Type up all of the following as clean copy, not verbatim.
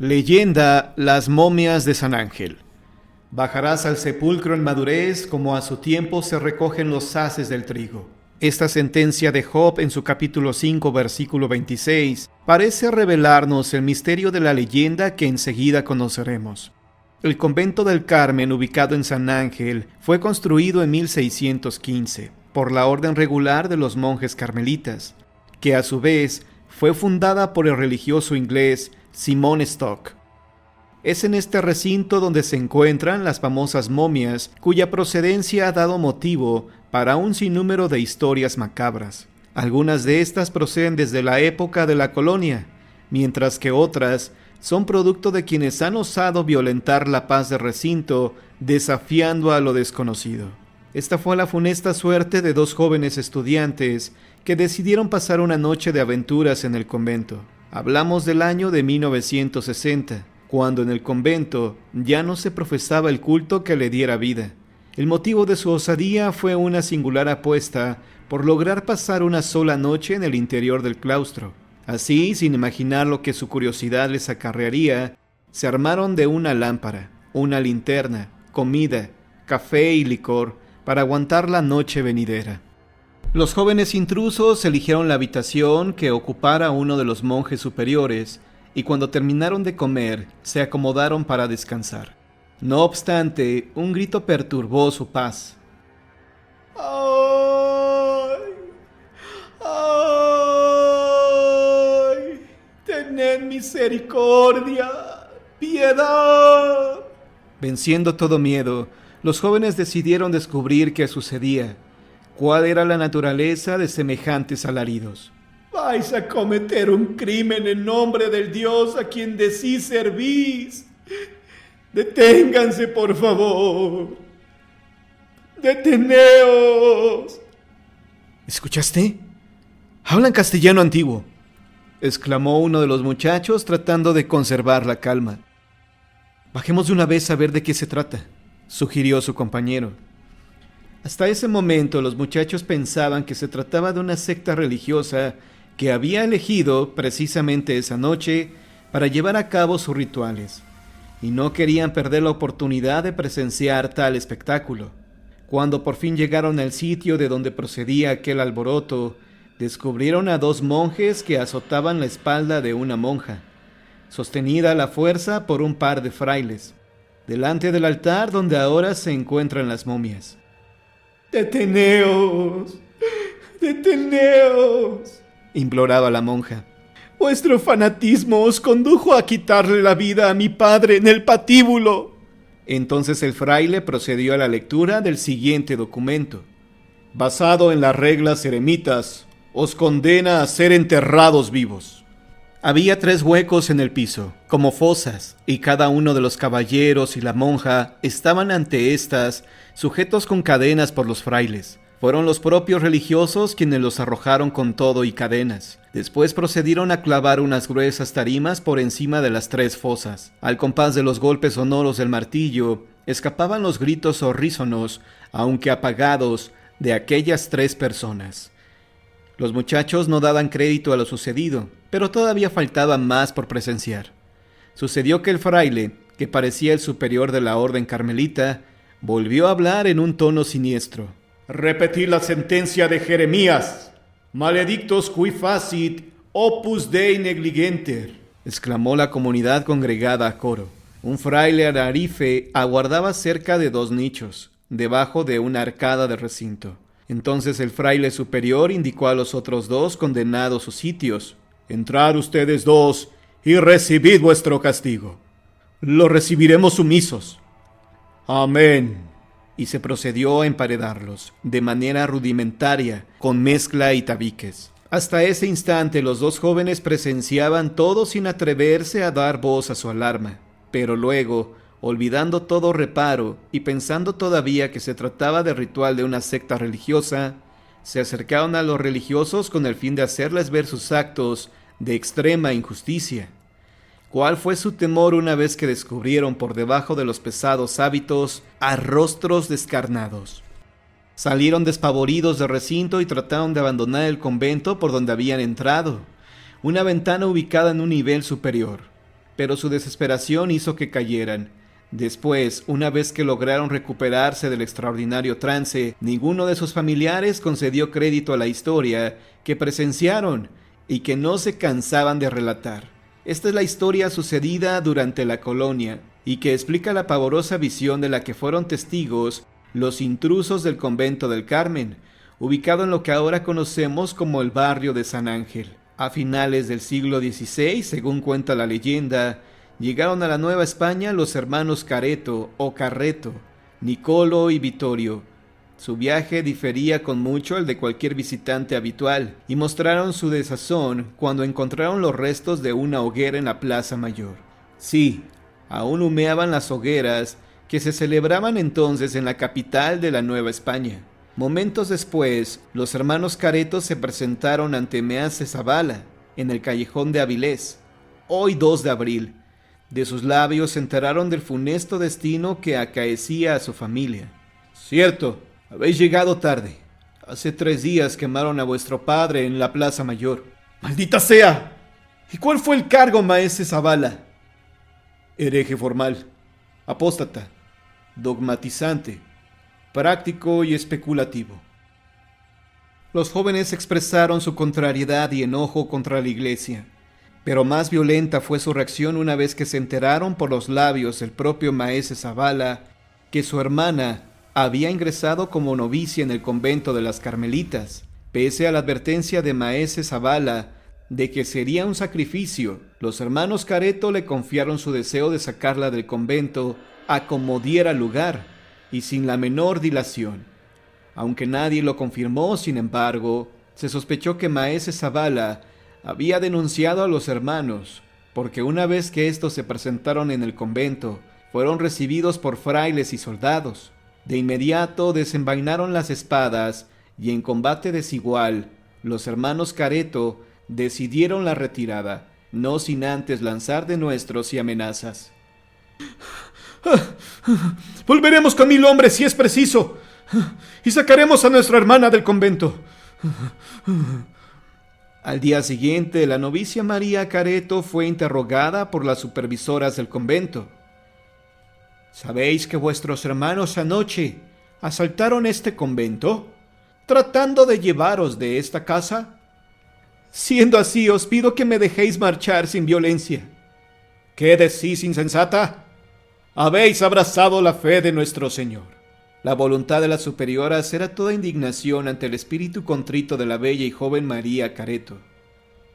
Leyenda: las momias de San Ángel. Bajarás al sepulcro en madurez, como a su tiempo se recogen los haces del trigo. Esta sentencia de Job en su capítulo 5, versículo 26, parece revelarnos el misterio de la leyenda que enseguida conoceremos. El convento del Carmen, ubicado en San Ángel, fue construido en 1615 por la orden regular de los monjes carmelitas, que a su vez fue fundada por el religioso inglés Simon Stock. Es en este recinto donde se encuentran las famosas momias, cuya procedencia ha dado motivo para un sinnúmero de historias macabras. Algunas de estas proceden desde la época de la colonia, mientras que otras son producto de quienes han osado violentar la paz del recinto, desafiando a lo desconocido. Esta fue la funesta suerte de dos jóvenes estudiantes que decidieron pasar una noche de aventuras en el convento. Hablamos del año de 1960, cuando en el convento ya no se profesaba el culto que le diera vida. El motivo de su osadía fue una singular apuesta por lograr pasar una sola noche en el interior del claustro. Así, sin imaginar lo que su curiosidad les acarrearía, se armaron de una lámpara, una linterna, comida, café y licor para aguantar la noche venidera. Los jóvenes intrusos eligieron la habitación que ocupara uno de los monjes superiores y cuando terminaron de comer, se acomodaron para descansar. No obstante, un grito perturbó su paz. ¡Ay! ¡Ay! ¡Tened misericordia! ¡Piedad! Venciendo todo miedo, los jóvenes decidieron descubrir qué sucedía, cuál era la naturaleza de semejantes alaridos. Vais a cometer un crimen en nombre del Dios a quien decís servís. Deténganse, por favor. ¡Deteneos! ¿Escuchaste? Hablan castellano antiguo, exclamó uno de los muchachos tratando de conservar la calma. Bajemos de una vez a ver de qué se trata, sugirió su compañero. Hasta ese momento los muchachos pensaban que se trataba de una secta religiosa que había elegido precisamente esa noche para llevar a cabo sus rituales, y no querían perder la oportunidad de presenciar tal espectáculo. Cuando por fin llegaron al sitio de donde procedía aquel alboroto, descubrieron a dos monjes que azotaban la espalda de una monja, sostenida a la fuerza por un par de frailes, delante del altar donde ahora se encuentran las momias. ¡Deteneos! ¡Deteneos!, imploraba la monja. Vuestro fanatismo os condujo a quitarle la vida a mi padre en el patíbulo. Entonces el fraile procedió a la lectura del siguiente documento. Basado en las reglas eremitas, os condena a ser enterrados vivos. Había 3 huecos en el piso, como fosas, y cada uno de los caballeros y la monja estaban ante estas, sujetos con cadenas por los frailes. Fueron los propios religiosos quienes los arrojaron con todo y cadenas. Después procedieron a clavar unas gruesas tarimas por encima de las 3 fosas. Al compás de los golpes sonoros del martillo, escapaban los gritos horrísonos, aunque apagados, de aquellas 3 personas. Los muchachos no daban crédito a lo sucedido, pero todavía faltaba más por presenciar. Sucedió que el fraile, que parecía el superior de la orden carmelita, volvió a hablar en un tono siniestro. Repetí la sentencia de Jeremías. Maledictos qui facit opus Dei negligenter, exclamó la comunidad congregada a coro. Un fraile alarife aguardaba cerca de 2 nichos, debajo de una arcada de recinto. Entonces el fraile superior indicó a los otros 2 condenados sus sitios. Entrad ustedes 2 y recibid vuestro castigo. Lo recibiremos sumisos. Amén. Y se procedió a emparedarlos, de manera rudimentaria, con mezcla y tabiques. Hasta ese instante los 2 jóvenes presenciaban todo sin atreverse a dar voz a su alarma. Pero luego, olvidando todo reparo y pensando todavía que se trataba del ritual de una secta religiosa, se acercaron a los religiosos con el fin de hacerles ver sus actos de extrema injusticia. ¿Cuál fue su temor una vez que descubrieron por debajo de los pesados hábitos a rostros descarnados? Salieron despavoridos del recinto y trataron de abandonar el convento por donde habían entrado, una ventana ubicada en un nivel superior. pero su desesperación hizo que cayeran. Después, una vez que lograron recuperarse del extraordinario trance, ninguno de sus familiares concedió crédito a la historia que presenciaron y que no se cansaban de relatar. Esta es la historia sucedida durante la colonia y que explica la pavorosa visión de la que fueron testigos los intrusos del convento del Carmen, ubicado en lo que ahora conocemos como el barrio de San Ángel. A finales del siglo XVI, según cuenta la leyenda, llegaron a la Nueva España los hermanos Careto o Carreto, Nicolo y Vittorio. Su viaje difería con mucho el de cualquier visitante habitual, y mostraron su desazón cuando encontraron los restos de una hoguera en la Plaza Mayor. Sí, aún humeaban las hogueras que se celebraban entonces en la capital de la Nueva España. Momentos después, los hermanos Careto se presentaron ante Mease Zavala, en el callejón de Avilés, hoy 2 de abril. De sus labios se enteraron del funesto destino que acaecía a su familia. Cierto, habéis llegado tarde. Hace 3 días quemaron a vuestro padre en la Plaza Mayor. ¡Maldita sea! ¿Y cuál fue el cargo, maese Zavala? Hereje formal, apóstata, dogmatizante, práctico y especulativo. Los jóvenes expresaron su contrariedad y enojo contra la iglesia, pero más violenta fue su reacción una vez que se enteraron por los labios del propio maese Zavala que su hermana había ingresado como novicia en el convento de las Carmelitas. Pese a la advertencia de maese Zavala de que sería un sacrificio, los hermanos Careto le confiaron su deseo de sacarla del convento a como diera lugar y sin la menor dilación. Aunque nadie lo confirmó, sin embargo, se sospechó que maese Zavala había denunciado a los hermanos, porque una vez que estos se presentaron en el convento, fueron recibidos por frailes y soldados. De inmediato desenvainaron las espadas y en combate desigual, los hermanos Careto decidieron la retirada, no sin antes lanzar denuestos y amenazas. Volveremos con 1000 hombres si es preciso, y sacaremos a nuestra hermana del convento. Al día siguiente, la novicia María Careto fue interrogada por las supervisoras del convento. ¿Sabéis que vuestros hermanos anoche asaltaron este convento, tratando de llevaros de esta casa? Siendo así, os pido que me dejéis marchar sin violencia. ¿Qué decís, insensata? Habéis abrazado la fe de nuestro Señor. La voluntad de las superioras era toda indignación ante el espíritu contrito de la bella y joven María Careto.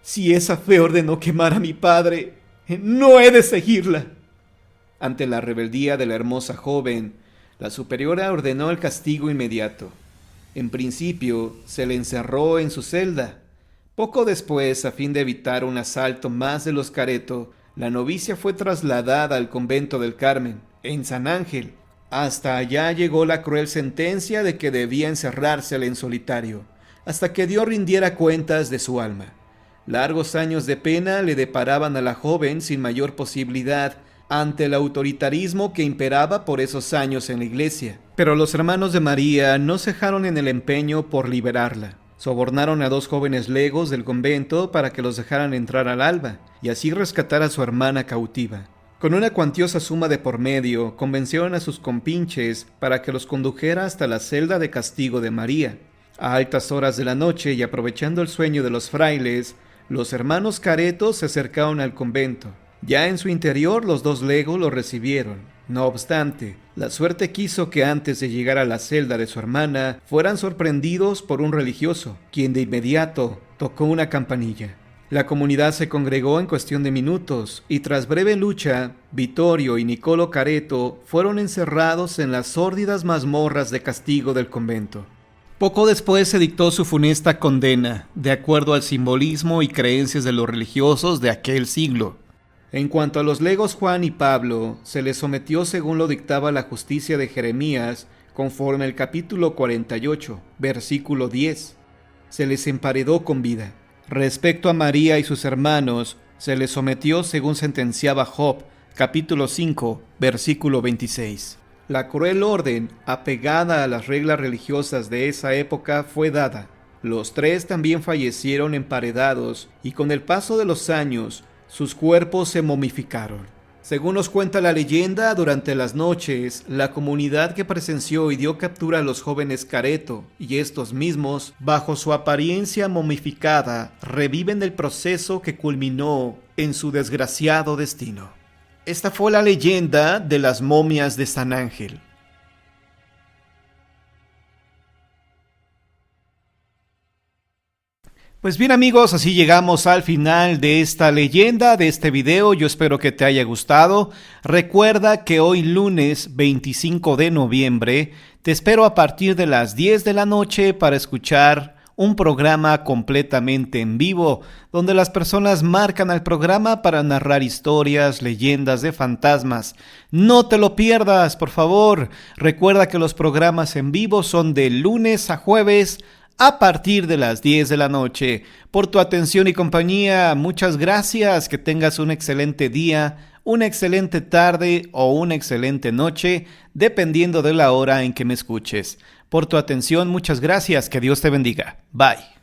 Si esa fe ordenó quemar a mi padre, no he de seguirla. Ante la rebeldía de la hermosa joven, la superiora ordenó el castigo inmediato. En principio, se le encerró en su celda. Poco después, a fin de evitar un asalto más de los Careto, la novicia fue trasladada al convento del Carmen, en San Ángel. Hasta allá llegó la cruel sentencia de que debía encerrársela en solitario, hasta que Dios rindiera cuentas de su alma. Largos años de pena le deparaban a la joven sin mayor posibilidad ante el autoritarismo que imperaba por esos años en la iglesia. Pero los hermanos de María no cejaron en el empeño por liberarla. Sobornaron a 2 jóvenes legos del convento para que los dejaran entrar al alba y así rescatar a su hermana cautiva. Con una cuantiosa suma de por medio, convencieron a sus compinches para que los condujera hasta la celda de castigo de María. A altas horas de la noche y aprovechando el sueño de los frailes, los hermanos Careto se acercaron al convento. Ya en su interior los 2 legos lo recibieron. No obstante, la suerte quiso que antes de llegar a la celda de su hermana fueran sorprendidos por un religioso, quien de inmediato tocó una campanilla. La comunidad se congregó en cuestión de minutos y tras breve lucha, Vittorio y Nicolo Careto fueron encerrados en las sórdidas mazmorras de castigo del convento. Poco después se dictó su funesta condena, de acuerdo al simbolismo y creencias de los religiosos de aquel siglo. En cuanto a los legos Juan y Pablo, se les sometió según lo dictaba la justicia de Jeremías, conforme al capítulo 48, versículo 10. Se les emparedó con vida. Respecto a María y sus hermanos, se les sometió según sentenciaba Job, capítulo 5, versículo 26. La cruel orden, apegada a las reglas religiosas de esa época, fue dada. Los 3 también fallecieron emparedados y con el paso de los años, Sus cuerpos se momificaron. Según nos cuenta la leyenda, durante las noches, la comunidad que presenció y dio captura a los jóvenes Careto y estos mismos, bajo su apariencia momificada, reviven el proceso que culminó en su desgraciado destino. Esta fue la leyenda de las momias de San Ángel. Pues bien amigos, así llegamos al final de esta leyenda, de este video. Yo espero que te haya gustado. Recuerda que hoy lunes 25 de noviembre te espero a partir de las 10 de la noche para escuchar un programa completamente en vivo, donde las personas marcan al programa para narrar historias, leyendas de fantasmas. No te lo pierdas, por favor. Recuerda que los programas en vivo son de lunes a jueves, a partir de las 10 de la noche. Por tu atención y compañía, muchas gracias. Que tengas un excelente día, una excelente tarde o una excelente noche, dependiendo de la hora en que me escuches. Por tu atención, muchas gracias. Que Dios te bendiga. Bye.